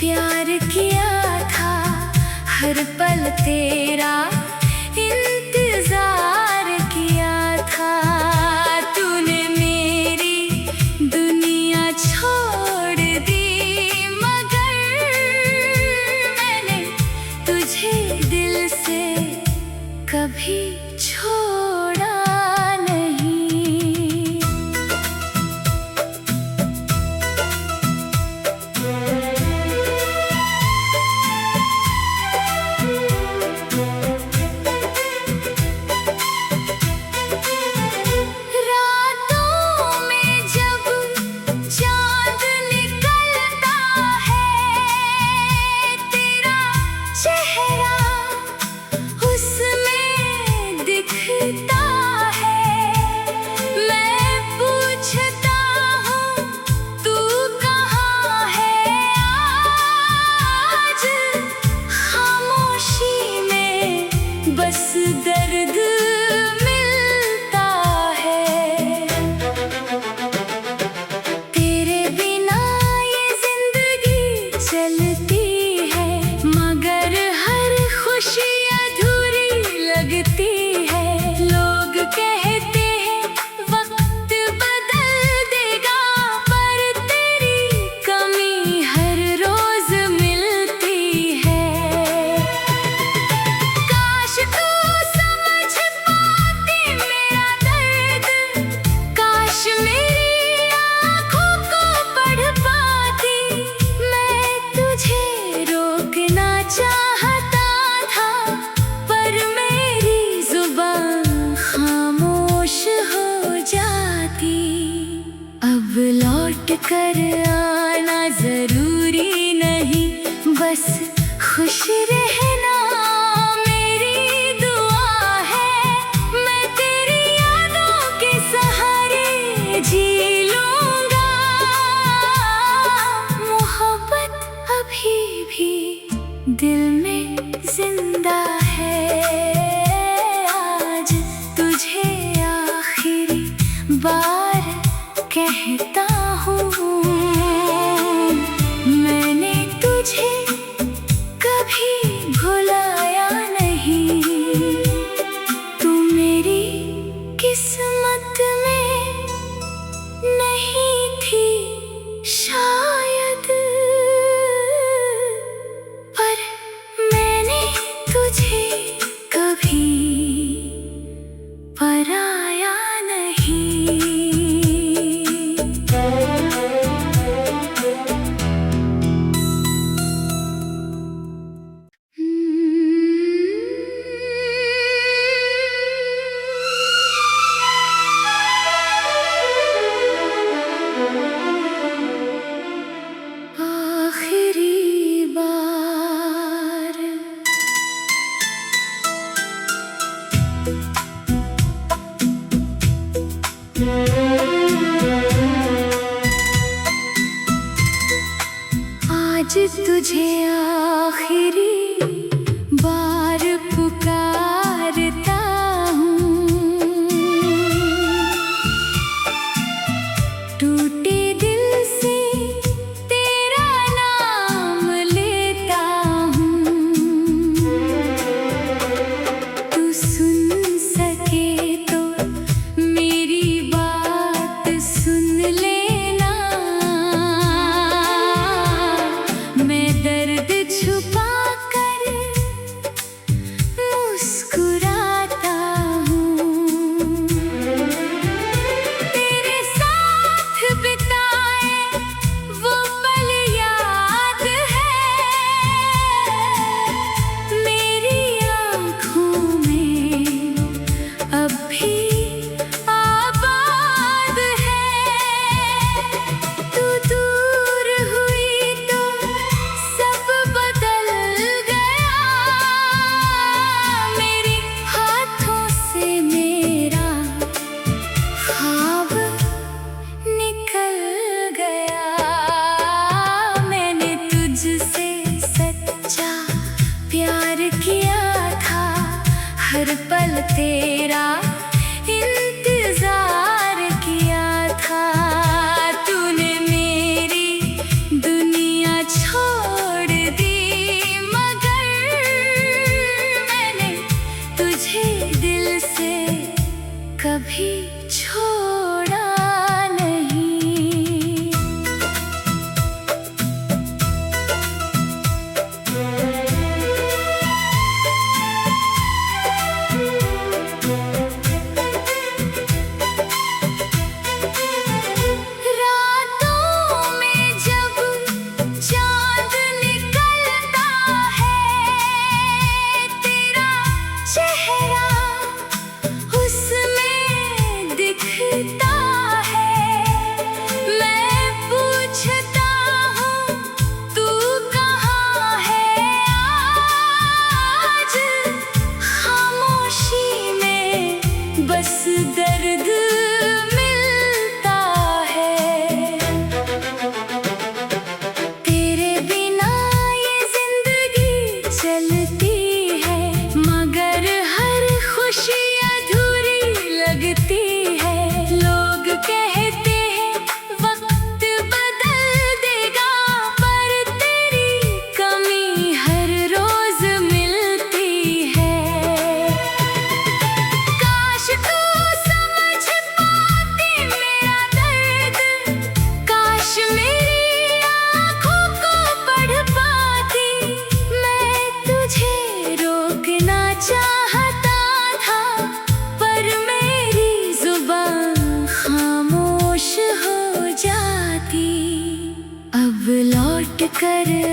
प्यार किया था, हर पल तेरा इंतजार किया था। तूने मेरी दुनिया छोड़ दी, मगर मैंने तुझे दिल से कभी छोड़ा नहीं। बस दर्द मिलता है, तेरे बिना ये जिंदगी चलती है, मगर हर खुशी अधूरी लगती है। लोग कहते हैं वक्त बदल देगा, पर तेरी कमी हर रोज मिलती है। चाहता था, पर मेरी जुबान खामोश हो जाती। अब लौट कर आना जरूरी नहीं, बस खुश रहना मेरी दुआ है। मैं तेरी यादों के सहारे जी लूंगा, मोहब्बत अभी भी दिल में जिंदा है। आज तुझे आखिरी बार कहता हूँ, मैंने तुझे कभी भुलाया नहीं। तू मेरी किस्मत में नहीं थी शायद, तुझे कभी पराया नहीं। आखिरी बार आज तुझे आखिरी बार पुकारता हूँ, टूटे दिल से तेरा नाम लेता हूँ। तू सुन सके तो मेरी बात सुन लेना, मैं दर्द छुपा कर मुस्कुराता हूँ। तेरे साथ बिताए वो पल याद है, मेरी आँखों में अब भी आबाद है। तू दूर हुई तो सब बदल गया, मेरे हाथों से मेरा ख्वाब निकल गया। मैंने तुझसे सच्चा प्यार किया था, हर पल तेरा इंतजार किया था। तूने मेरी दुनिया छोड़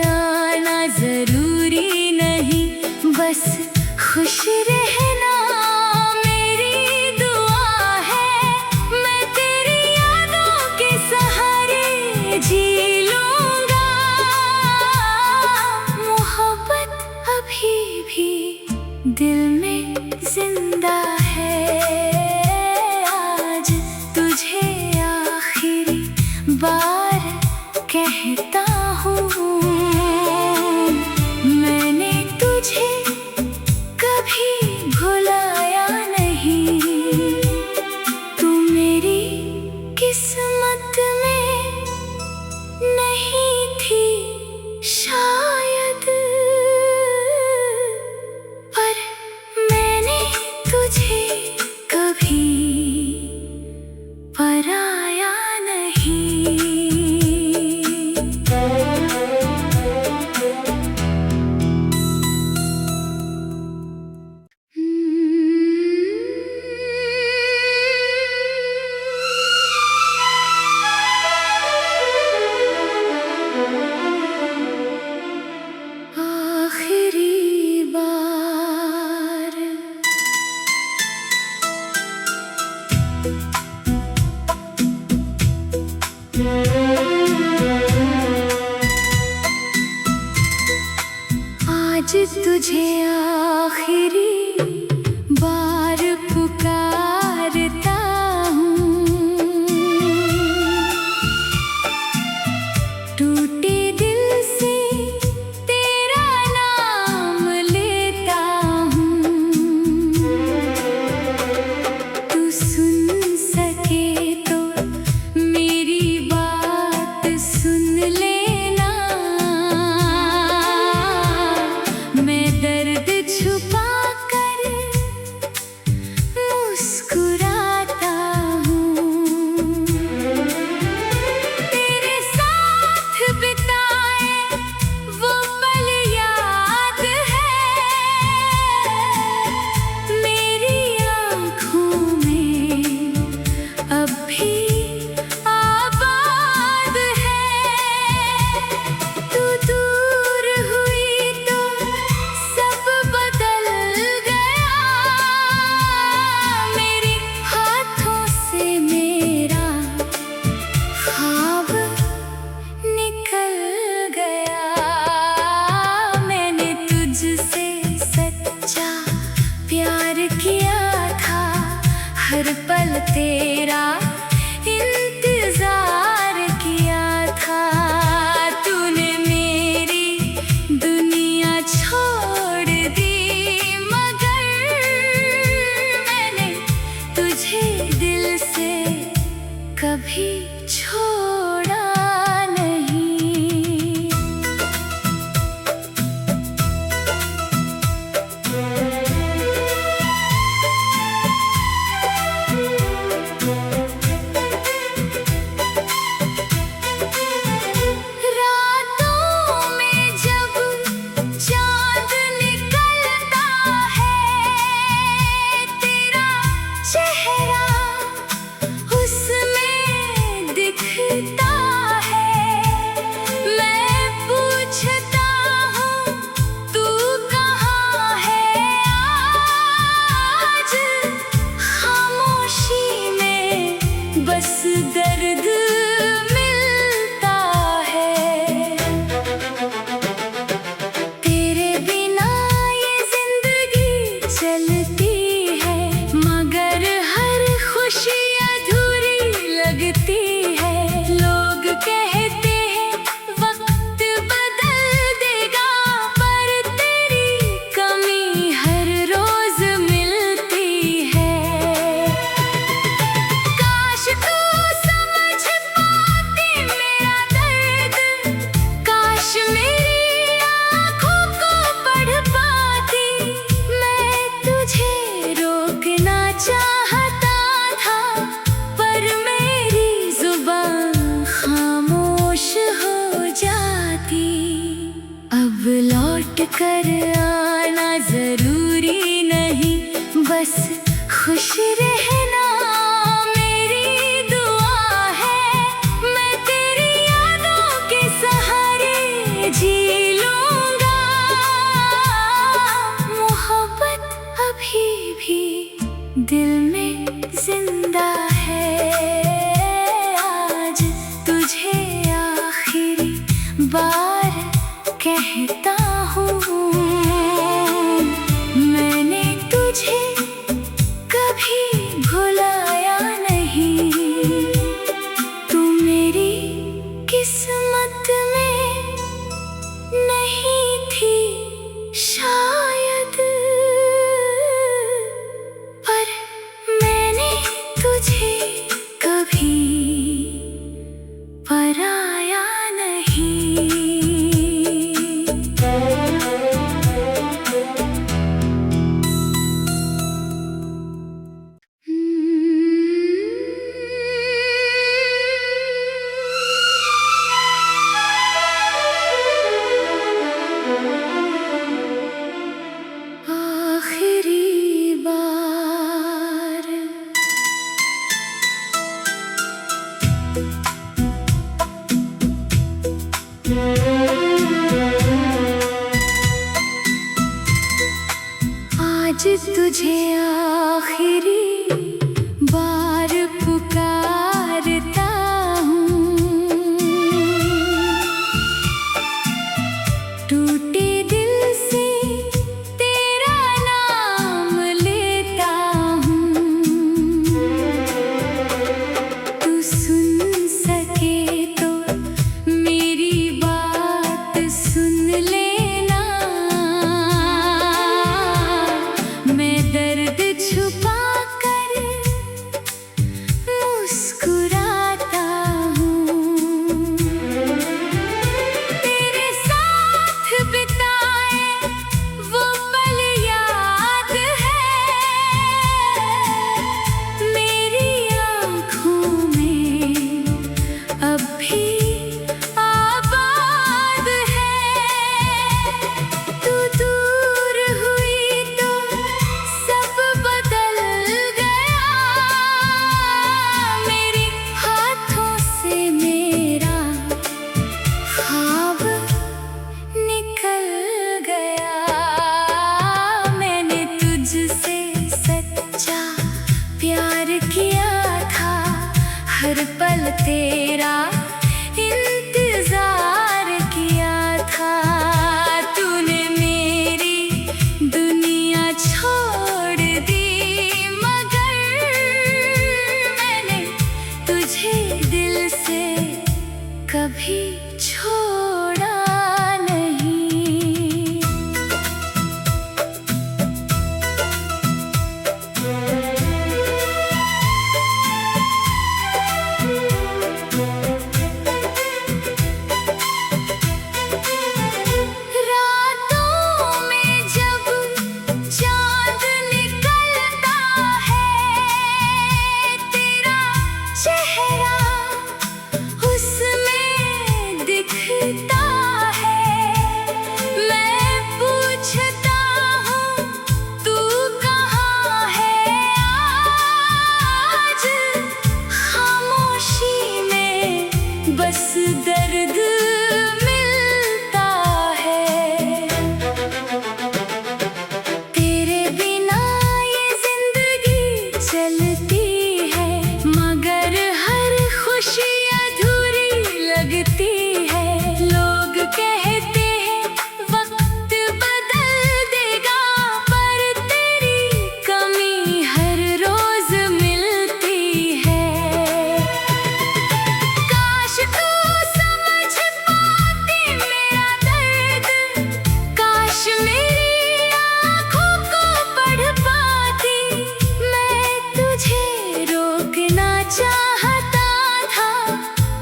आना जरूरी नहीं, बस खुश रहना मेरी दुआ है। मैं तेरी यादों के सहारे जी लूंगा। मोहब्बत अभी भी दिल में जिंदा है। आज तुझे आखिरी बार कहता हूँ, मैंने तुझे कभी भुलाया नहीं। तू मेरी किस्मत में नहीं थी शायद, पर मैंने तुझे कभी पराया नहीं। आखिरी बार आज तुझे आखिरी बार पुकारता हूँ। टूटे दिल से तेरा नाम लेता हूँ। तू सुन सके तो मेरी बात सुन लेना। मैं दर्द छुपा कर मुस्कुराता हूँ। तेरे साथ बिताए वो पल याद है, मेरी आँखों में अब भी आबाद है। तू दूर हुई तो सब बदल गया, मेरे हाथों से मेरा ख्वाब निकल गया। मैंने तुझसे सच्चा प्यार किया था, हर पल तेरा इंतजार किया था। तूने मेरी दुनिया छोड़ दी, मगर मैंने तुझे दिल से कभी छोड़ा नहीं। रातों में जब चांद निकलता है, तेरा चेहरा उसमें दिखता है। मैं पूछता हूँ तू कहाँ है आज, खामोशी में बस दर्द मिलता है। तेरे बिना ये जिंदगी चलती है, मगर हर खुशी अधूरी लगती है। लोग कहते हैं वक्त बदल देगा, पर तेरी कमी हर रोज मिलती है। काश तू समझ पाती मेरा दर्द, काश मेरी आँखों को पढ़ पाती। मैं तुझे रोकना चाहता था, पर मेरी जुबान खामोश हो जाती। अब लौट कर आना जरूरी नहीं, बस खुश रहना मेरी दुआ है। मैं तेरी यादों के सहारे जी दिल में जिंदा है। आज तुझे आखिरी बार कहता हूँ, मैंने तुझे कभी भुलाया नहीं। तू मेरी किस्मत में नहीं थी शायद, पर मैंने तुझे कभी पराया नहीं। आखिरी बार आज तुझे आखिरी बार पुकारता हूँ। टूटे दिल से तेरा नाम लेता हूँ। तू सुन सके तो मेरी बात सुन लेना। मैं दर्द छुपा कर मुस्कुराता हूँ। तेरे साथ बिताए वो पल याद है, मेरी आँखों में अब भी आबाद है। तू दूर हुई तो सब बदल गया, मेरे हाथों से मेरा ख्वाब निकल गया। मैंने तुझसे सच्चा प्यार किया था, हर पल तेरा इंतजार किया था। तूने मेरी दुनिया छोड़ दी, मगर मैंने तुझे दिल से कभी छोड़ा नहीं। रातों में जब चांद निकलता है, तेरा चेहरा उसमें दिखता है। मैं पूछता हूँ तू कहाँ है आज, खामोशी में बस दर्द मिलता है। तेरे बिना ये जिंदगी चलती है, मगर हर खुशी अधूरी लगती है। लोग कहते हैं वक्त बदल देगा, पर तेरी कमी हर रोज मिलती है। काश तू समझ पाती मेरा दर्द, काश मेरी आँखों को पढ़ पाती। मैं तुझे रोकना चाहता था,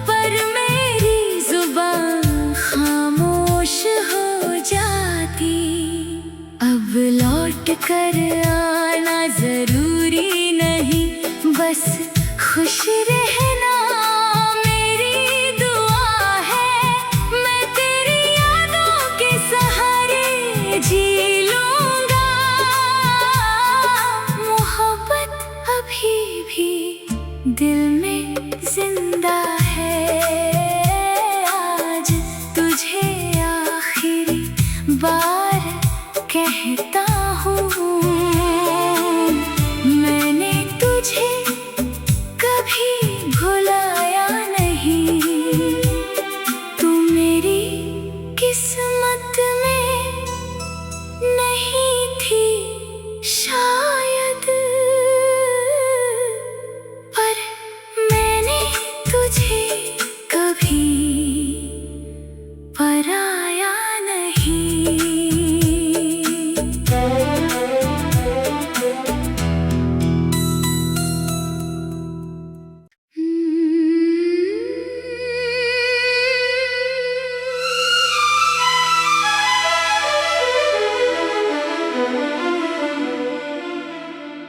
पर मेरी जुबान खामोश हो जाती। अब लौट कर आना जरूरी नहीं, बस खुश रहना मेरी दुआ है। मैं तेरी यादों के सहारे जी लूंगा, मोहब्बत अभी भी दिल में जिंदा है। आज तुझे आखिरी बार कहता हूँ, मैंने नहीं थी शायद, पर मैंने तुझे कभी पराया नहीं।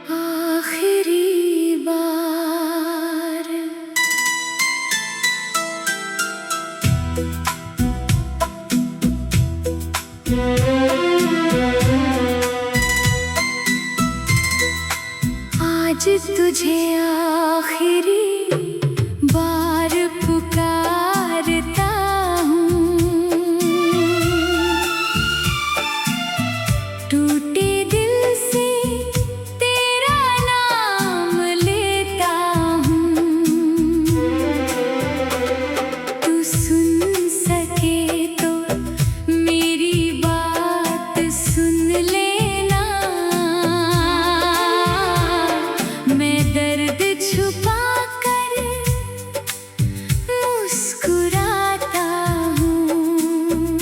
आखिरी बार आज तुझे आखिरी बार पुकारता हूँ, टूटे दिल से तेरा नाम लेता हूँ। तू सुन सके तो मेरी बात सुन लेना, मैं दर्द छुपा कर मुस्कुराता हूँ।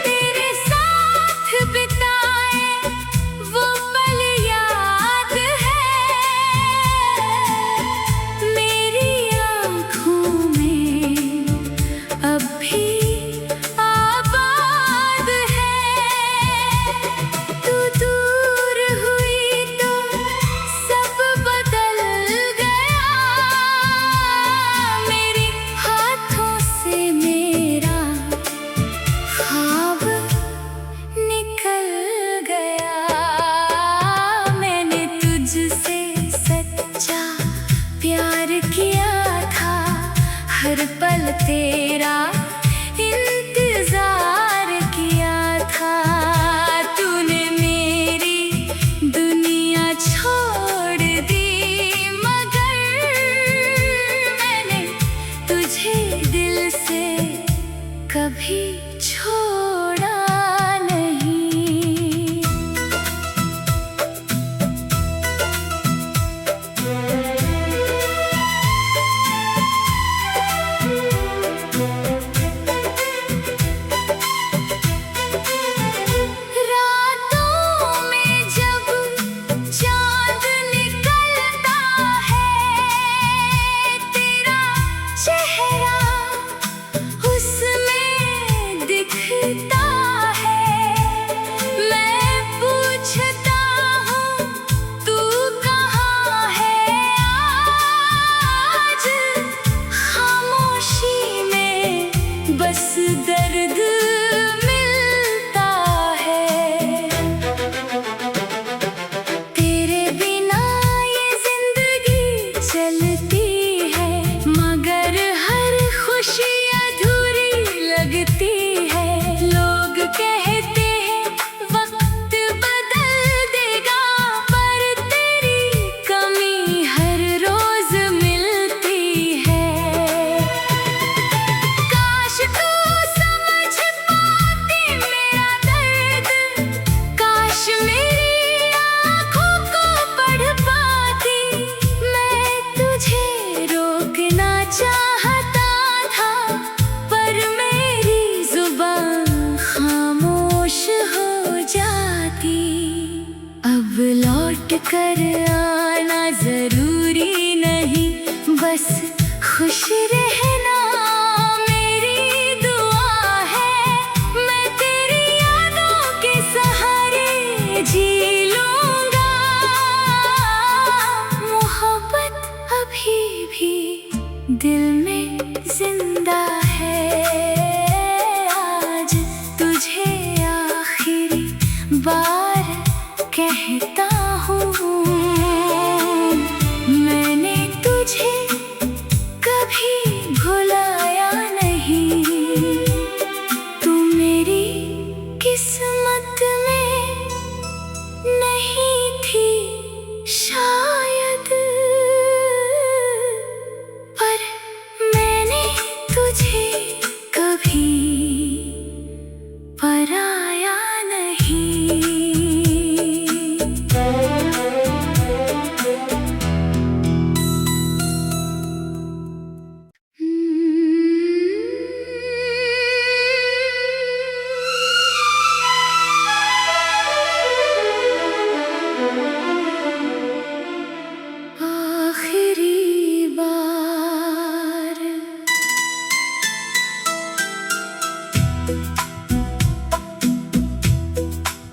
तेरे साथ बिताए वो पल याद है, मेरी आँखों में अब भी आबाद है। तू दूर हुई तो सब बदल गया, मेरे हाथों से मेरा ख्वाब निकल गया। मैंने तुझसे सच्चा प्यार किया था, हर पल तेरा इंतजार किया था। तूने मेरी दुनिया छोड़ दी, मगर मैंने तुझे दिल से कभी छोड़ा नहीं। रातों में जब चांद निकलता है, तेरा चेहरा उसमें दिखता है। मैं पूछता हूँ तू कहाँ है आज, खामोशी में बस दर्द मिलता है। तेरे बिना ये जिंदगी चलती है, मगर हर खुशी अधूरी लगती है। लोग कहते हैं वक्त बदल देगा, पर तेरी कमी हर रोज मिलती है। काश तू समझ पाती मेरा दर्द, काश मेरी आँखों को पढ़ पाती। मैं तुझे रोकना चाहता था, पर मेरी जुबान खामोश हो जाती। अब लौट कर आना जरूरी नहीं, बस खुश रहना मेरी दुआ है। मैं तेरी यादों के सहारे जी लूंगा, मोहब्बत अभी भी दिल में जिंदा है। आज तुझे आखिरी बार कहता हूँ।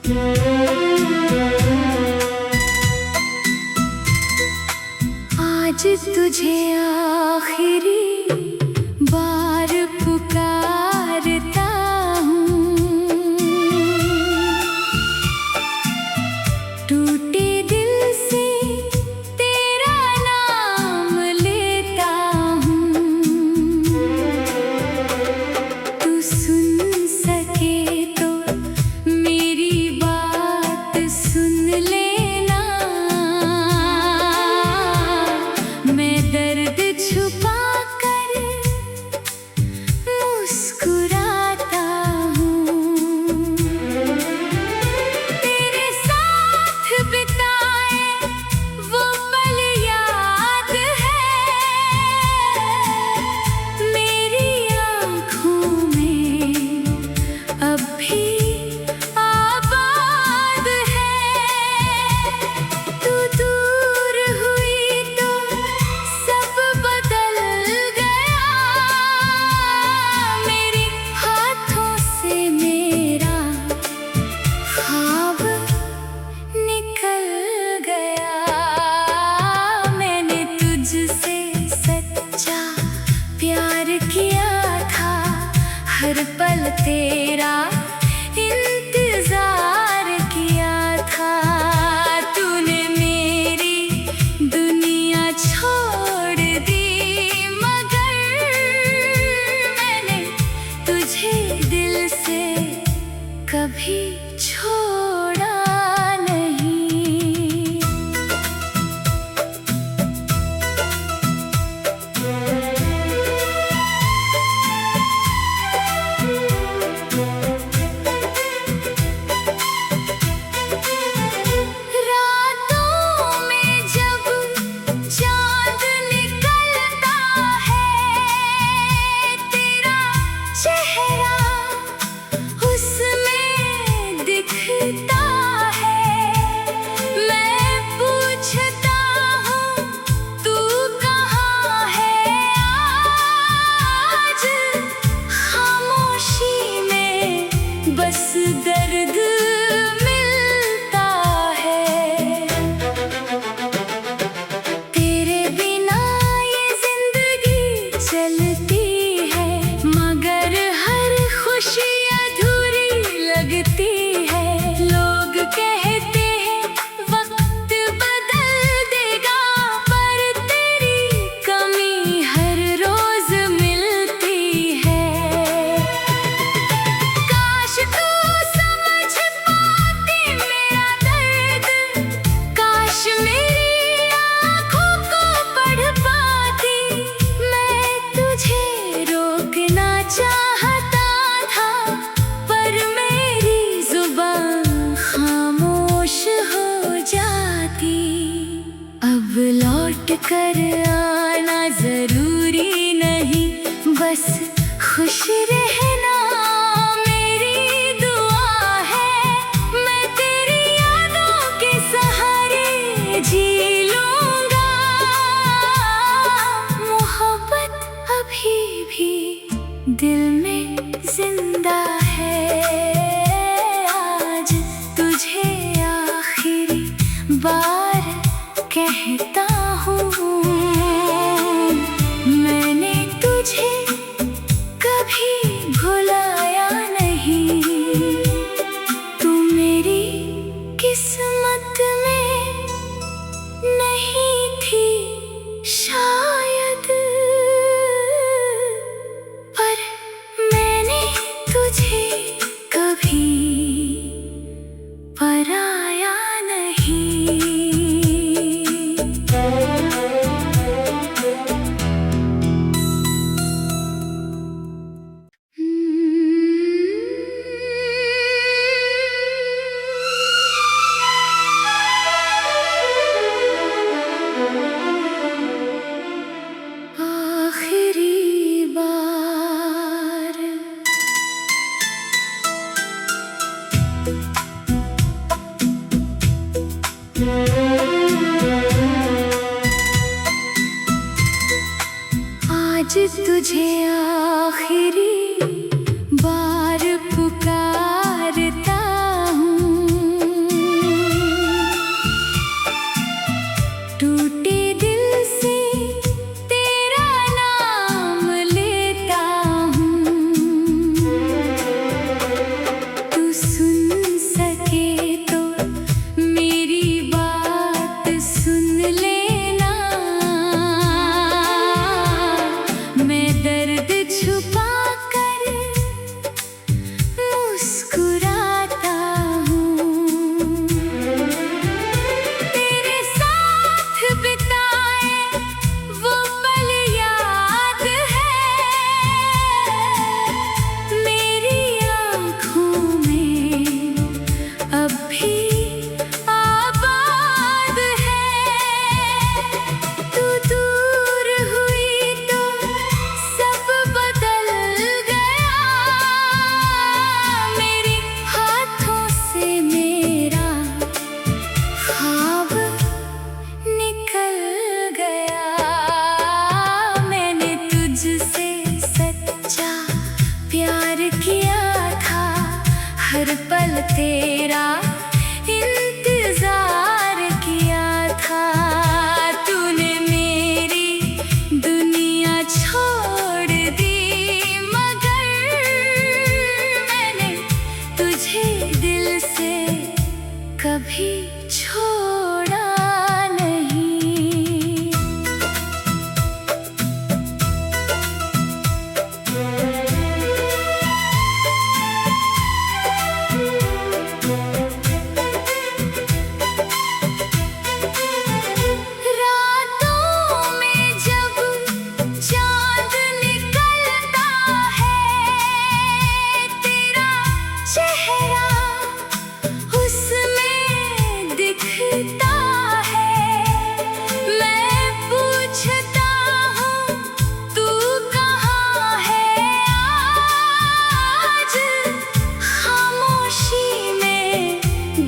आज तुझे आखिरी बार पुकारता हूँ, टूटे दिल से तेरा नाम लेता हूँ। तू सुन सके तो मेरी बात सुन लेना, मैं दर्द छुपा कर मुस्कुराता हूँ। तेरे साथ बिताए वो पल याद है, मेरी आँखों में अब भी आबाद है। तू दूर हुई तो सब बदल गया, मेरे हाथों से मेरा ख्वाब निकल गया। मैंने तुझसे सच्चा प्यार किया था, हर पल तेरा इंतजार किया था। तूने मेरी दुनिया छोड़ दी, मगर मैंने तुझे दिल से कभी छोड़ा नहीं। रातों में जब चांद निकलता है, तेरा चेहरा उसमें दिखता है। मैं पूछता हूँ तू कहाँ है आज, खामोशी में बस दर्द मिलता है। तेरे बिना ये जिंदगी चलती है, मगर हर खुशी अधूरी लगती है। लोग कहते हैं वक्त बदल देगा, पर तेरी कमी हर रोज मिलती है। काश तू समझ पाती मेरा दर्द, काश मेरी आँखों को पढ़ पाती। मैं तुझे रोकना चाहता था, पर मेरी जुबान खामोश हो जाती। अब लौट कर आना जरूरी नहीं, बस खुश रहना मेरी दुआ है। मैं तेरी यादों के सहारे जी लूँगा, मोहब्बत अभी भी दिल में जिंदा है। आज तुझे आखिरी बार कहता हूँ, मैंने तुझे कभी भुलाया नहीं। तू मेरी किस्मत में नहीं थी शायद, पर मैंने तुझे कभी पराया नहीं। आखिरी बार आज तुझे आखिरी बार पुकारता हूँ, हर पल तेरा इंतजार किया था। तूने मेरी दुनिया छोड़ दी, मगर मैंने तुझे दिल से कभी छोड़ा नहीं।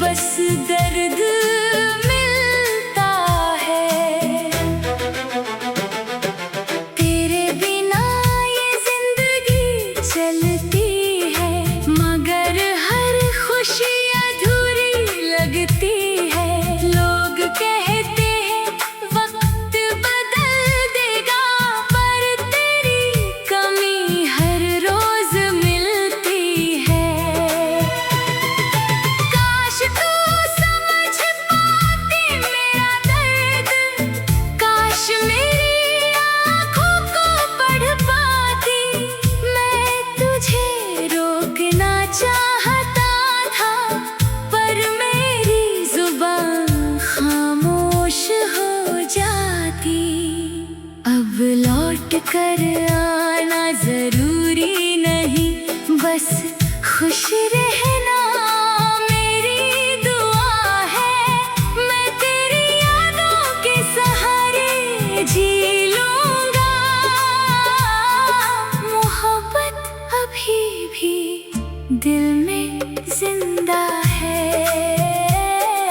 बस दर्द मिलता है। तेरे बिना ये जिंदगी चलती है, मगर हर खुशी अधूरी लगती है। लोग कहते हैं वक्त बदल देगा, पर तेरी कमी हर रोज मिलती है। तू समझ पाती मेरा दर्द, काश मेरी आँखों को पढ़ पाती। मैं तुझे रोकना चाहता था, पर मेरी जुबान खामोश हो जाती। अब लौट कर आना जरूरी नहीं, बस खुश रहना जी लूंगा। मोहब्बत अभी भी दिल में जिंदा है।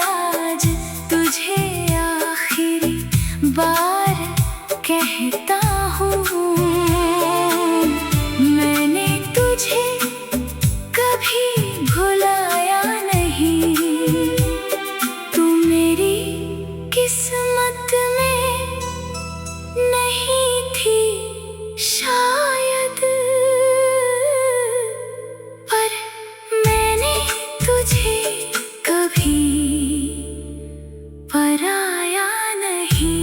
आज तुझे आखिरी बार कहता हूँ, मैंने तुझे कभी भुलाया नहीं। तू मेरी किस्मत में नहीं थी शायद, पर मैंने तुझे कभी पराया नहीं।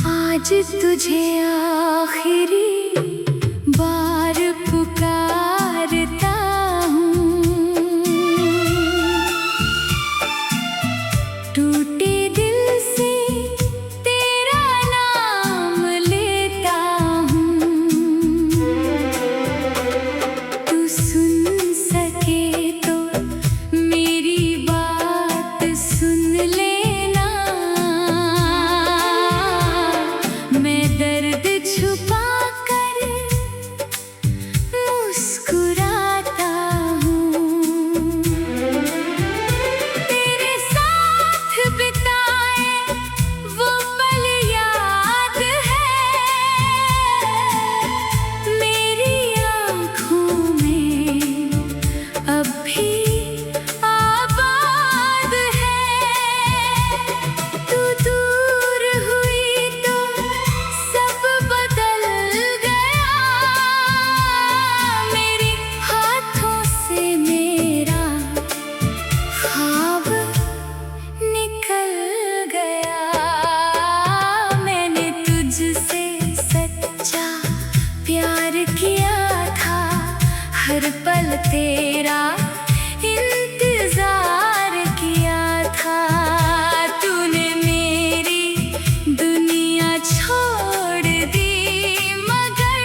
आज तुझे आखिरी बार पुकारता हूँ, टूटे दिल से तेरा नाम लेता हूँ। तू सुन सके तो मेरी बात सुन लेना। मैं दर्द छुपा कर मुस्कुराता हूँ। तेरे साथ बिताए वो पल याद है, मेरी आँखों में अब भी आबाद है। तू दूर हुई तो सब बदल गया, मेरे हाथों से मेरा ख्वाब निकल गया। मैंने तुझसे सच्चा प्यार किया था, हर पल तेरा इंतजार किया था। तूने मेरी दुनिया छोड़ दी, मगर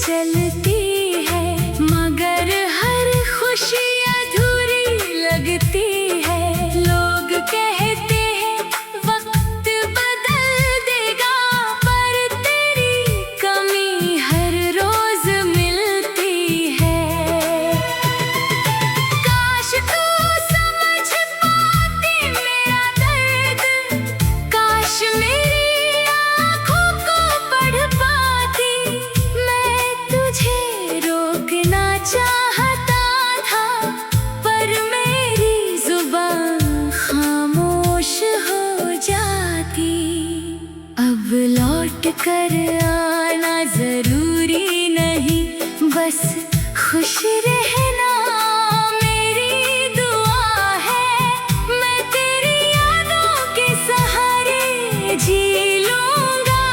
चलती है, मगर हर खुशी अधूरी लगती है। लोग कहते हैं वक्त बदल देगा, पर तेरी कमी हर रोज मिलती है। काश तू समझ पाती मेरा दर्द, काश मेरी आँखों को पढ़ पाती। मैं तुझे रोकना चाहता था, पर मेरी जुबान खामोश हो जाती। अब लौट कर आना जरूरी नहीं, बस खुश रहना मेरी दुआ है। मैं तेरी यादों के सहारे जी लूंगा।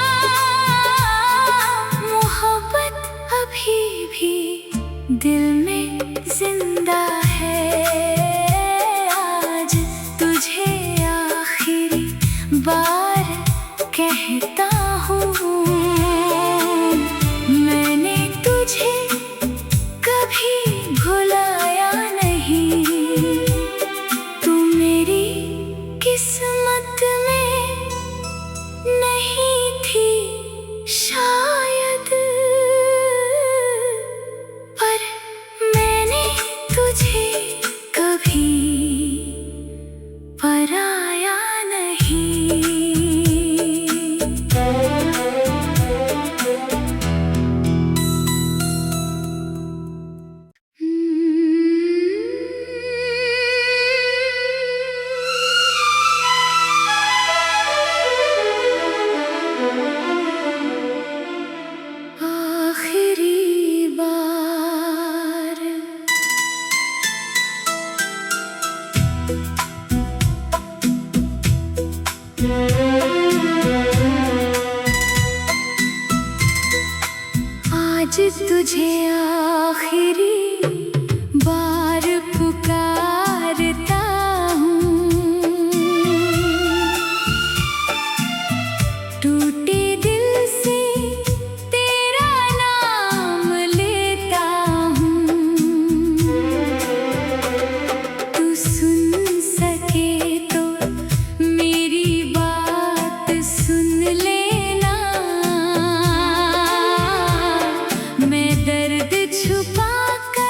मोहब्बत अभी भी दिल में जिंदा है। आज तुझे आखिरी बार कहता हूँ, मैंने तुझे कभी भुलाया नहीं। तू मेरी किस्मत में नहीं थी शायद, पर मैंने तुझे कभी पराया नहीं। आखिरी बार आज तुझे आखिरी बार पुकारता हूँ। टूटे दिल से तेरा नाम लेता हूँ। तू सुन सके तो मेरी बात सुन लेना। मैं दर्द छुपा कर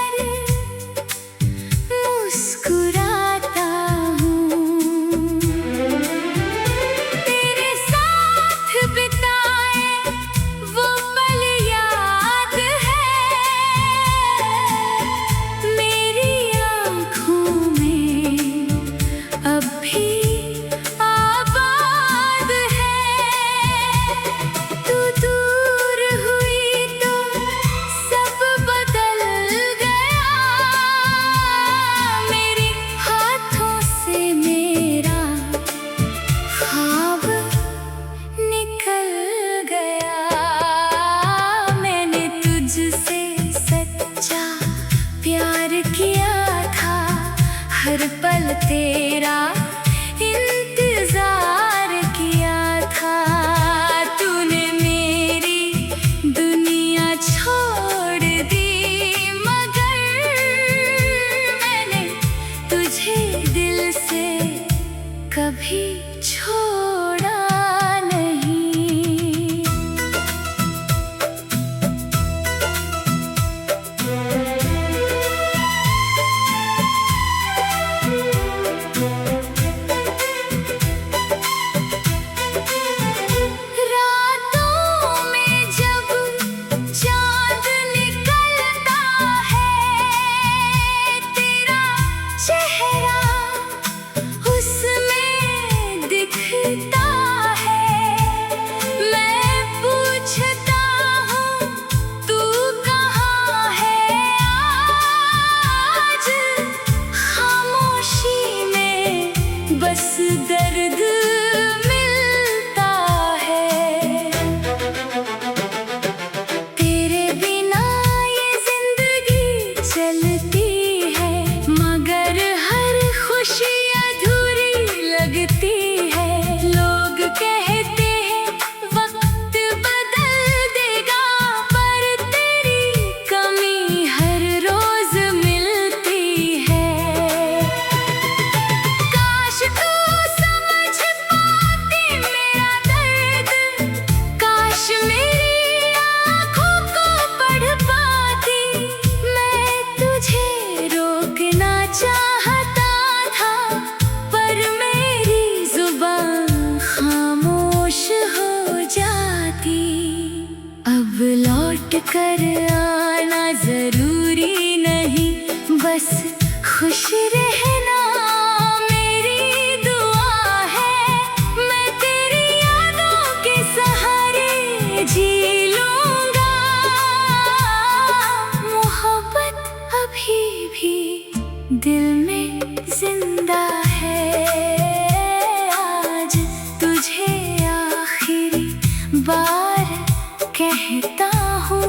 कर आना जरूरी नहीं, बस खुश रहना मेरी दुआ है। मैं तेरी यादों के सहारे जी लूंगा। मोहब्बत अभी भी दिल में जिंदा है। आज तुझे आखिरी बार कहता हूँ,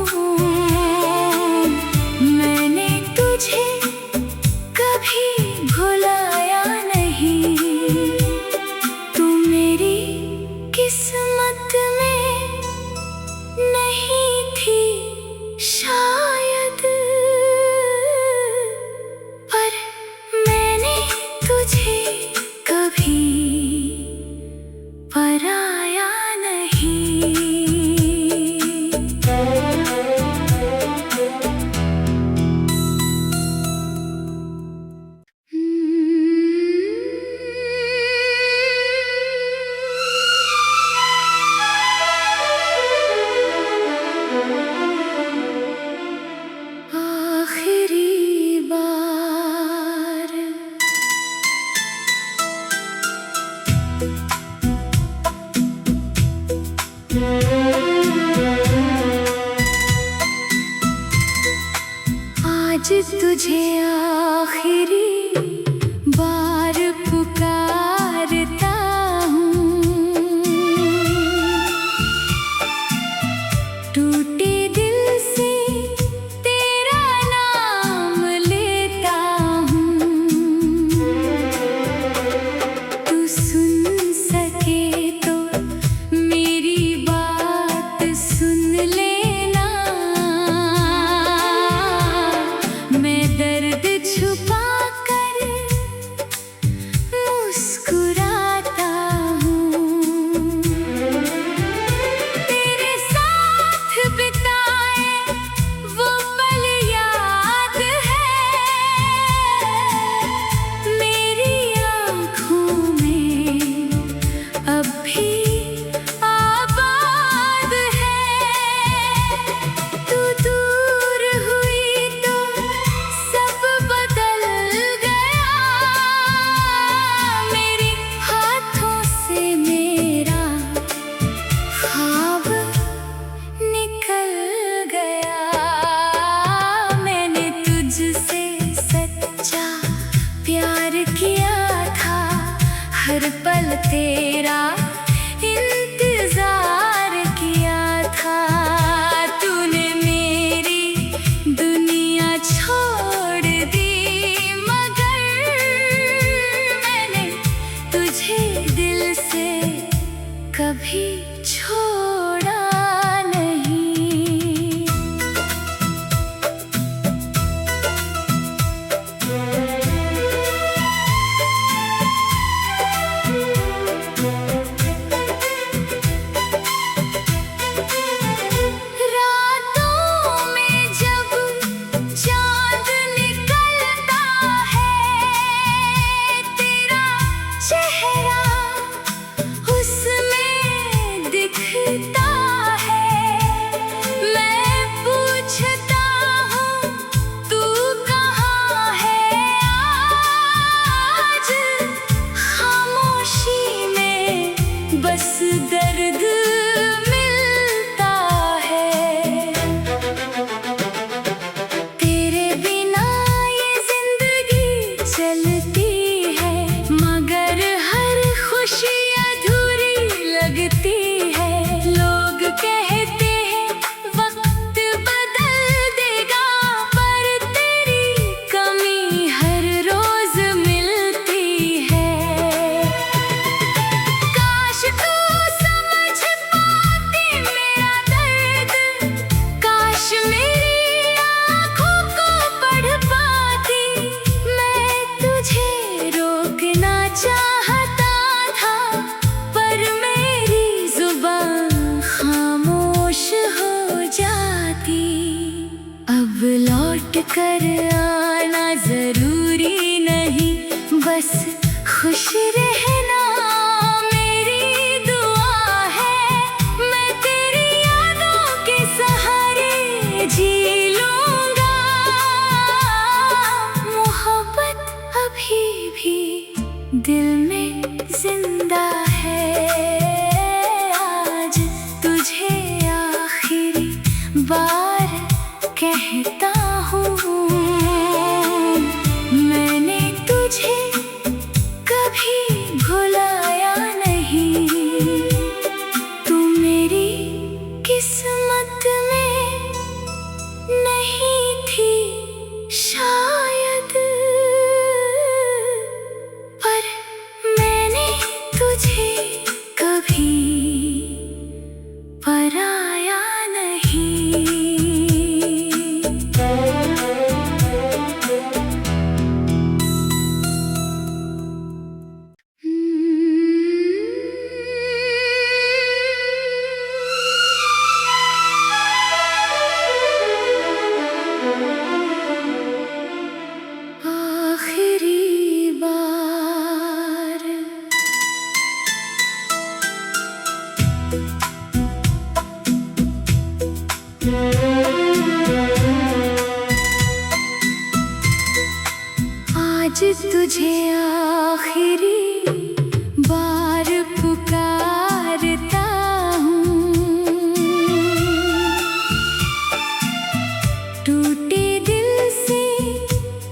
मैंने तुझे कभी भुलाया नहीं। तू मेरी किस्मत में नहीं थी शायद, पर मैंने तुझे कभी पराया नहीं। आखिरी बार आज तुझे आखिरी बार पुकारता हूँ। टूटे दिल से तेरा नाम लेता हूँ। तू सुन सके तो मेरी बात सुन लेना। मैं दर्द छुपा कर मुस्कुराता हूँ। तेरे साथ बिताए वो पल याद है, मेरी आँखों में अब भी आबाद है। तू दूर हुई तो सब बदल गया, मेरे हाथों से मेरा ख्वाब निकल गया। मैंने तुझसे सच्चा प्यार किया था, हर पल तेरा इंतजार किया था। तूने मेरी दुनिया छोड़ दी, मगर मैंने तुझे दिल से कभी छोड़ा नहीं। रातों में जब चांद निकलता है, तेरा चेहरा उसमें दिखता है। मैं पूछता हूँ तू कहाँ है आज, खामोशी में बस दर्द मिलता है। तेरे बिना ये जिंदगी चलती है, मगर हर खुशी अधूरी लगती है। लोग कहते हैं वक्त बदल देगा, पर तेरी कमी हर रोज मिलती है। काश तू समझ पाती मेरा दर्द, काश मेरी आँखों को पढ़ पाती। मैं तुझे रोकना चाहता था, पर मेरी जुबान खामोश हो जाती। अब लौट कर आना जरूरी नहीं, बस खुश रहना मेरी दुआ है। मैं तेरी यादों के सहारे कहता हूँ मैंने तुझे कभी भुलाया नहीं। तू मेरी किस्मत में नहीं थी शायद, पर मैंने तुझे कभी पराया नहीं। आखिरी बार आज तुझे आखिरी बार पुकारता हूँ। टूटे दिल से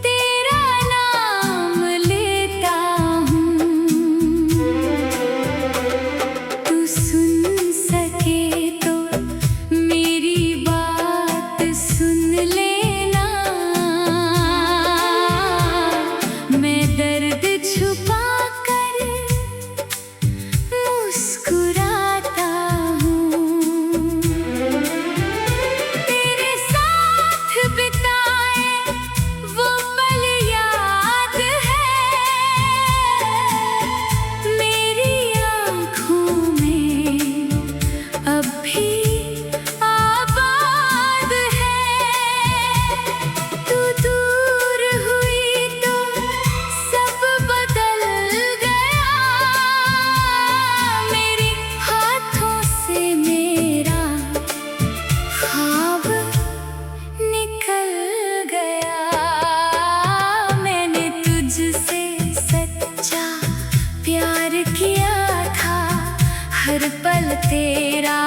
तेरा नाम लेता हूँ। तू सुन सके तो मेरी बात सुन लेना। मैं दर्द छुपा कर मुस्कुराता हूँ। तेरे साथ बिताए वो पल याद है, मेरी आँखों में अब भी आबाद है। तू दूर हुई तो सब बदल गया, मेरे हाथों से मेरा ख्वाब निकल गया। मैंने तुझसे सच्चा प्यार किया था, हर पल तेरा